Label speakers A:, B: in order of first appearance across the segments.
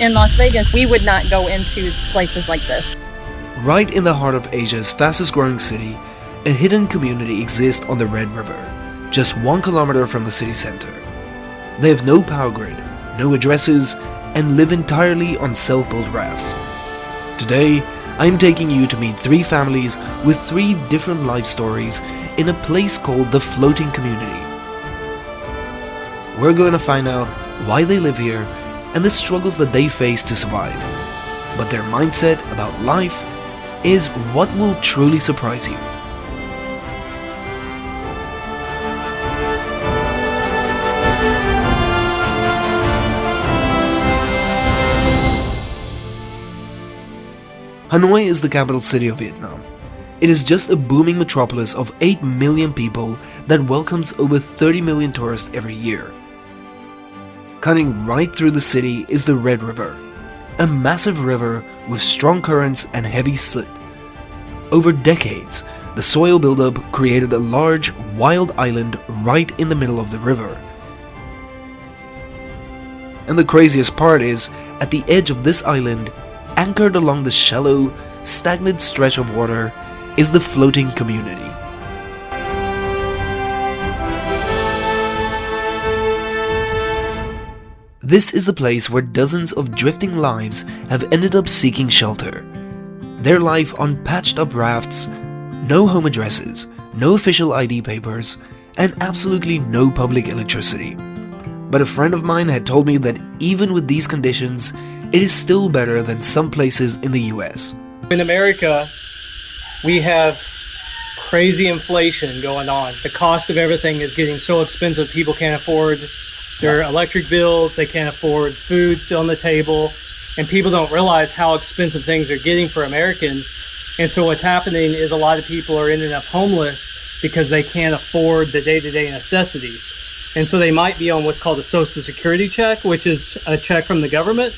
A: In Las Vegas, we would not go into places like this.
B: Right in the heart of Asia's fastest growing city, a hidden community exists on the Red River, just 1 kilometer from the city center. They have no power grid, no addresses, and live entirely on self-built rafts. Today, I am taking you to meet 3 families with 3 different life stories in a place called the Floating Community. We're going to find out why they live here and the struggles that they face to survive. But their mindset about life is what will truly surprise you. Hanoi is the capital city of Vietnam. It is just a booming metropolis of 8 million people that welcomes over 30 million tourists every year. Cutting right through the city is the Red River, a massive river with strong currents and heavy slit. Over decades, the soil buildup created a large, wild island right in the middle of the river. And the craziest part is, at the edge of this island, anchored along the shallow, stagnant stretch of water, is the Floating Community. This is the place where dozens of drifting lives have ended up seeking shelter. Their life on patched up rafts, no home addresses, no official ID papers, and absolutely no public electricity. But a friend of mine had told me that even with these conditions, it is still better than some places in the US.
C: In America, we have crazy inflation going on. The cost of everything is getting so expensive, people can't afford their electric bills, they can't afford food on the table, and people don't realize how expensive things are getting for Americans. And so what's happening is a lot of people are ending up homeless because they can't afford the day-to-day necessities. And so they might be on what's called a Social Security check, which is a check from the government,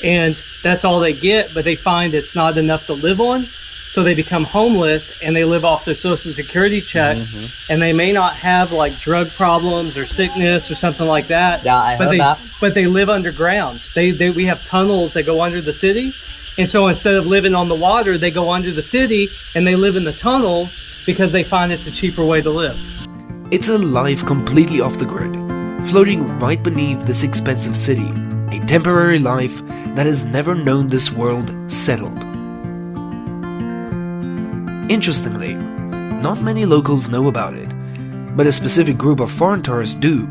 C: and that's all they get, but they find it's not enough to live on. So they become homeless and they live off their Social Security checks, and they may not have like drug problems or sickness or something like that.
D: Yeah, I heard that.
C: But they live underground. We have tunnels that go under the city. And so instead of living on the water, they go under the city and they live in the tunnels because they find it's a cheaper way to live.
B: It's a life completely off the grid, floating right beneath this expensive city, a temporary life that has never known this world settled. Interestingly, not many locals know about it, but a specific group of foreign tourists do,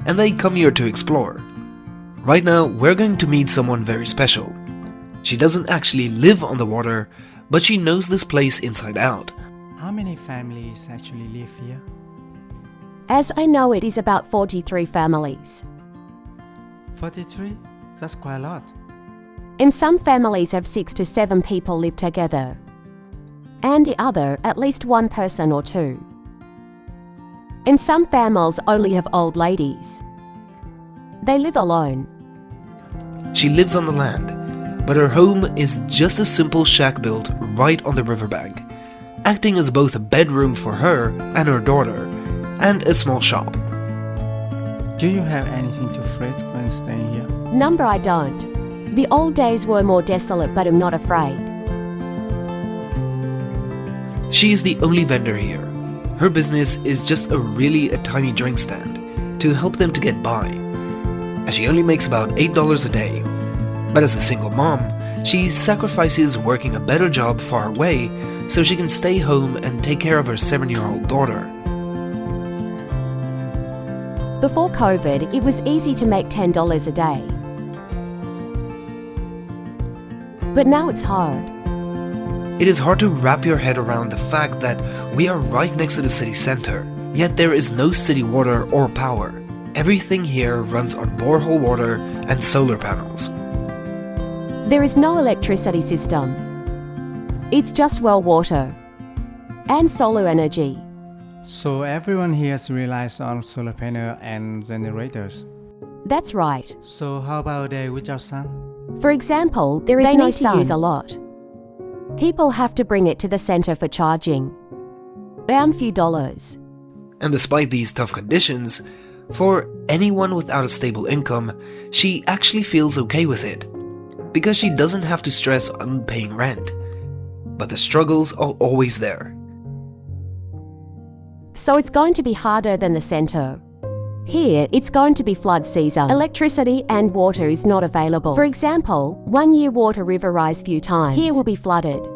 B: and they come here to explore. Right now, we're going to meet someone very special. She doesn't actually live on the water, but she knows this place inside out.
E: How many families actually live here?
F: As I know, it is about 43 families.
E: 43? That's quite a lot.
F: In some families have 6 to 7 people live together, and the other at least 1 person or 2. In some families only have old ladies. They live alone.
B: She lives on the land, but her home is just a simple shack built right on the riverbank, acting as both a bedroom for her and her daughter, and a small shop.
E: Do you have anything to fret when staying here?
F: Number I don't. The old days were more desolate, but I'm not afraid.
B: She is the only vendor here. Her business is just a tiny drink stand to help them to get by, as she only makes about $8 a day. But as a single mom, she sacrifices working a better job far away so she can stay home and take care of her 7-year-old daughter.
F: Before COVID, it was easy to make $10 a day. But now it's hard.
B: It is hard to wrap your head around the fact that we are right next to the city center, yet there is no city water or power. Everything here runs on borehole water and solar panels.
F: There is no electricity system. It's just well water and solar energy.
E: So everyone here relies on solar panel and generators.
F: That's right.
E: So how about a day without sun?
F: For example, there is no sun. They need to use a lot. People have to bring it to the center for charging. Few dollars.
B: And despite these tough conditions, for anyone without a stable income, she actually feels okay with it. because she doesn't have to stress on paying rent. But the struggles are always there.
F: So it's going to be harder than the center. Here, it's going to be flood season. Electricity and water is not available. For example, 1 year water river rise few times. Here will be flooded.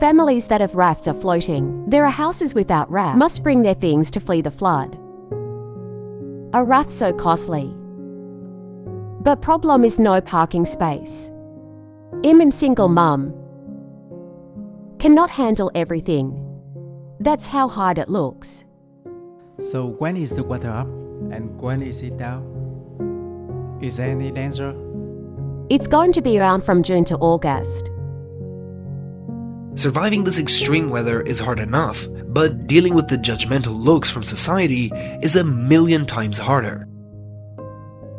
F: Families that have rafts are floating. There are houses without rafts. Must bring their things to flee the flood. A raft so costly. But problem is no parking space. I'm single mum. Cannot handle everything. That's how hard it looks.
E: So when is the water up and when is it down? Is there any danger?
F: It's going to be around from June to August.
B: Surviving this extreme weather is hard enough, but dealing with the judgmental looks from society is a million times harder.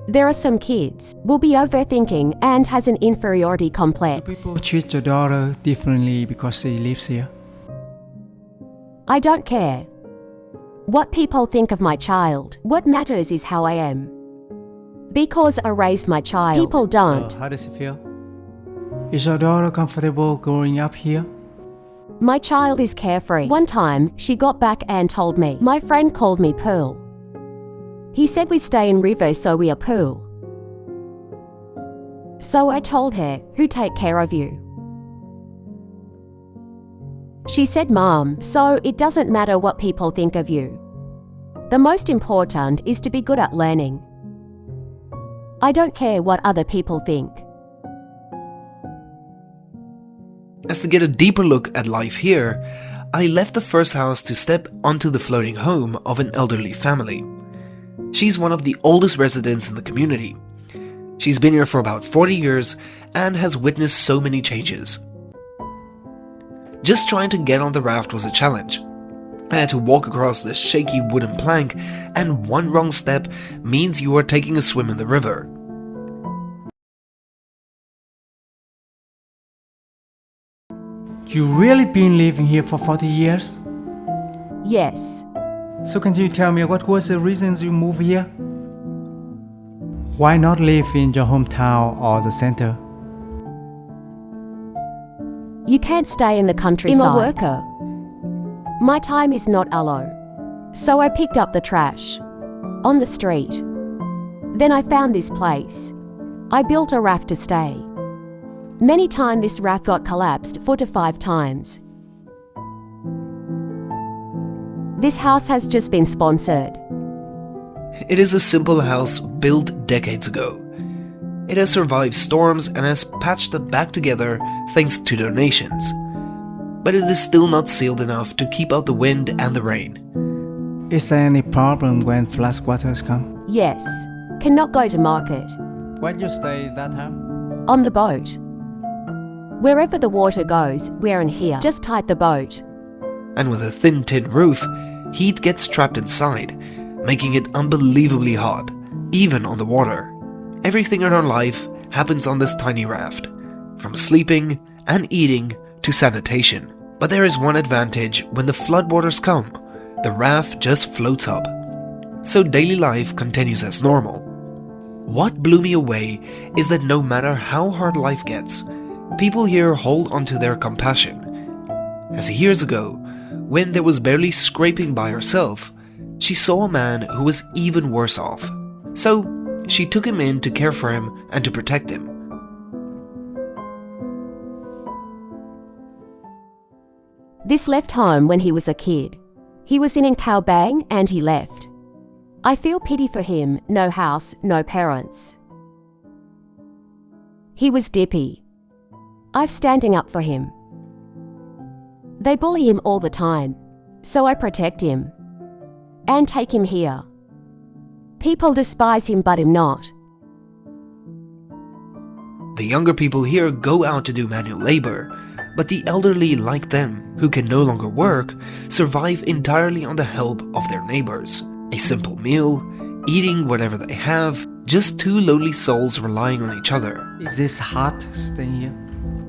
F: There are some kids will be overthinking and has an inferiority
E: Do
F: complex.
E: people treat your daughter differently because she lives here?
F: I don't care what people think of my child. What matters is how I am. Because I raised my child. People don't.
E: So how does it feel? Is your daughter comfortable growing up here?
F: My child is carefree. One time, she got back and told me, my friend called me Pool. He said we stay in river so we are Pool. So I told her, who take care of you? She said, Mom, so it doesn't matter what people think of you. The most important is to be good at learning. I don't care what other people think.
B: As to get a deeper look at life here, I left the first house to step onto the floating home of an elderly family. She's one of the oldest residents in the community. She's been here for about 40 years and has witnessed so many changes. Just trying to get on the raft was a challenge. I had to walk across this shaky wooden plank, and one wrong step means you are taking a swim in the river.
E: You really been living here for 40 years?
F: Yes.
E: So can you tell me what was the reasons you moved here? Why not live in your hometown or the center?
F: You can't stay in the countryside. I'm a worker. My time is not allo. So I picked up the trash on the street. Then I found this place. I built a raft to stay. Many times this raft got collapsed 4 to 5 times. This house has just been sponsored.
B: It is a simple house built decades ago. It has survived storms and has patched back together thanks to donations. But it is still not sealed enough to keep out the wind and the rain.
E: Is there any problem when flood waters come?
F: Yes. Cannot go to market.
E: Where you stay that time?
F: On the boat. Wherever the water goes, we're in here. Just tied the boat.
B: And with a thin tin roof, heat gets trapped inside, making it unbelievably hot, even on the water. Everything in our life happens on this tiny raft, from sleeping and eating to sanitation. But there is one advantage: when the floodwaters come, the raft just floats up. So daily life continues as normal. What blew me away is that no matter how hard life gets, people here hold onto their compassion. As years ago, when there was barely scraping by herself, she saw a man who was even worse off. So she took him in to care for him and to protect him.
F: This left home when he was a kid. He was in Kaobang and he left. I feel pity for him. No house, no parents. He was dippy. I'm standing up for him. They bully him all the time, so I protect him and take him here. People despise him, but him not.
B: The younger people here go out to do manual labor, but the elderly, like them, who can no longer work, survive entirely on the help of their neighbors. A simple meal, eating whatever they have, just two lonely souls relying on each other.
E: Is this hot staying here?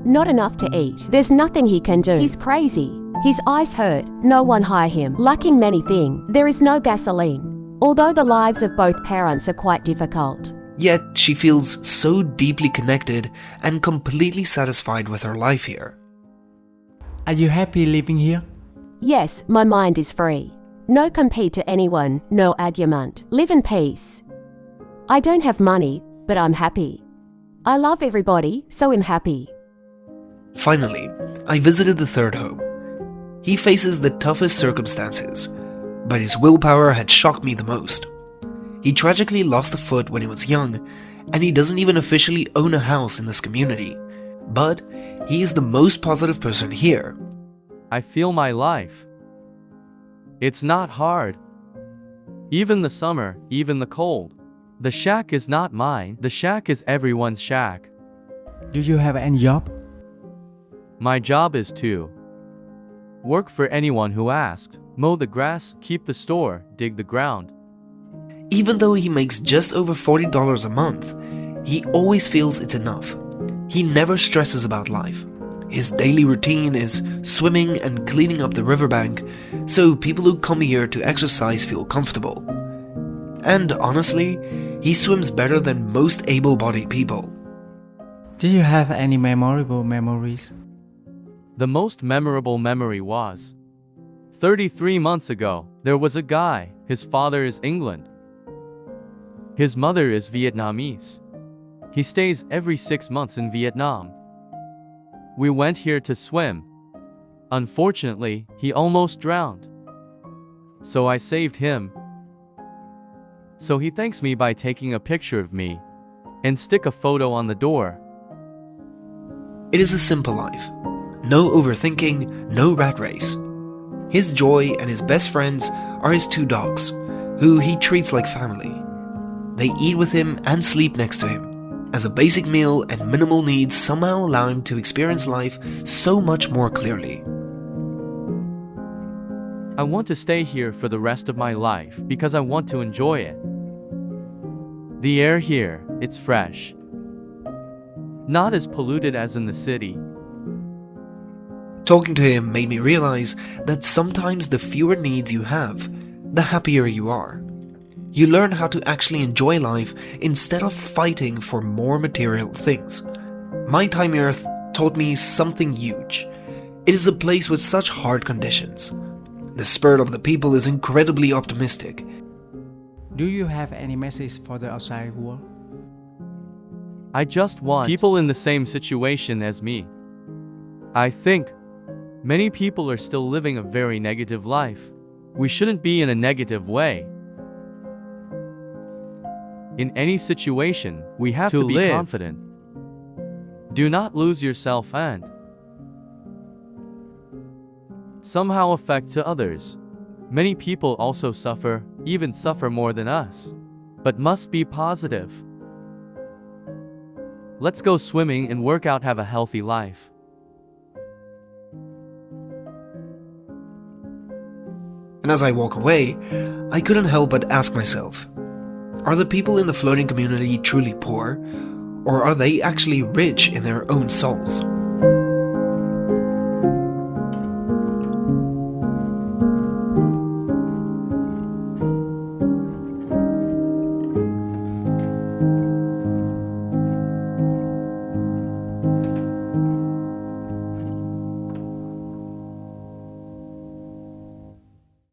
F: Not enough to eat. There's nothing he can do. He's crazy. His eyes hurt. No one hire him. Lacking many things. There is no gasoline. Although the lives of both parents are quite difficult.
B: Yet she feels so deeply connected and completely satisfied with her life here.
E: Are you happy living here?
F: Yes, my mind is free. No compete to anyone, no argument. Live in peace. I don't have money, but I'm happy. I love everybody, so I'm happy.
B: Finally, I visited the third home. He faces the toughest circumstances, but his willpower had shocked me the most. He tragically lost a foot when he was young, and he doesn't even officially own a house in this community. But he is the most positive person here.
D: I feel my life. It's not hard. Even the summer, even the cold. The shack is not mine, the shack is everyone's shack.
E: Do you have any job?
D: My job is to work for anyone who asked, mow the grass, keep the store, dig the ground.
B: Even though he makes just over $40 a month, he always feels it's enough. He never stresses about life. His daily routine is swimming and cleaning up the riverbank, so people who come here to exercise feel comfortable. And honestly, he swims better than most able-bodied people.
E: Do you have any memorable memories?
D: The most memorable memory was 33 months ago, there was a guy, his father is England. His mother is Vietnamese. He stays every 6 months in Vietnam. We went here to swim. Unfortunately, he almost drowned. So I saved him. So he thanks me by taking a picture of me and stick a photo on the door.
B: It is a simple life. No overthinking, no rat race. His joy and his best friends are his 2 dogs, who he treats like family. They eat with him and sleep next to him, as a basic meal and minimal needs somehow allow him to experience life so much more clearly.
D: I want to stay here for the rest of my life because I want to enjoy it. The air here, it's fresh. Not as polluted as in the city.
B: Talking to him made me realize that sometimes the fewer needs you have, the happier you are. You learn how to actually enjoy life instead of fighting for more material things. My time here taught me something huge. It is a place with such hard conditions. The spirit of the people is incredibly optimistic.
E: Do you have any message for the outside world?
D: I just want people in the same situation as me. I think many people are still living a very negative life. We shouldn't be in a negative way. In any situation, we have to be confident. Do not lose yourself and somehow affect to others. Many people also suffer, even suffer more than us, but must be positive. Let's go swimming and work out, have a healthy life.
B: And as I walk away, I couldn't help but ask myself, are the people in the floating community truly poor, or are they actually rich in their own souls?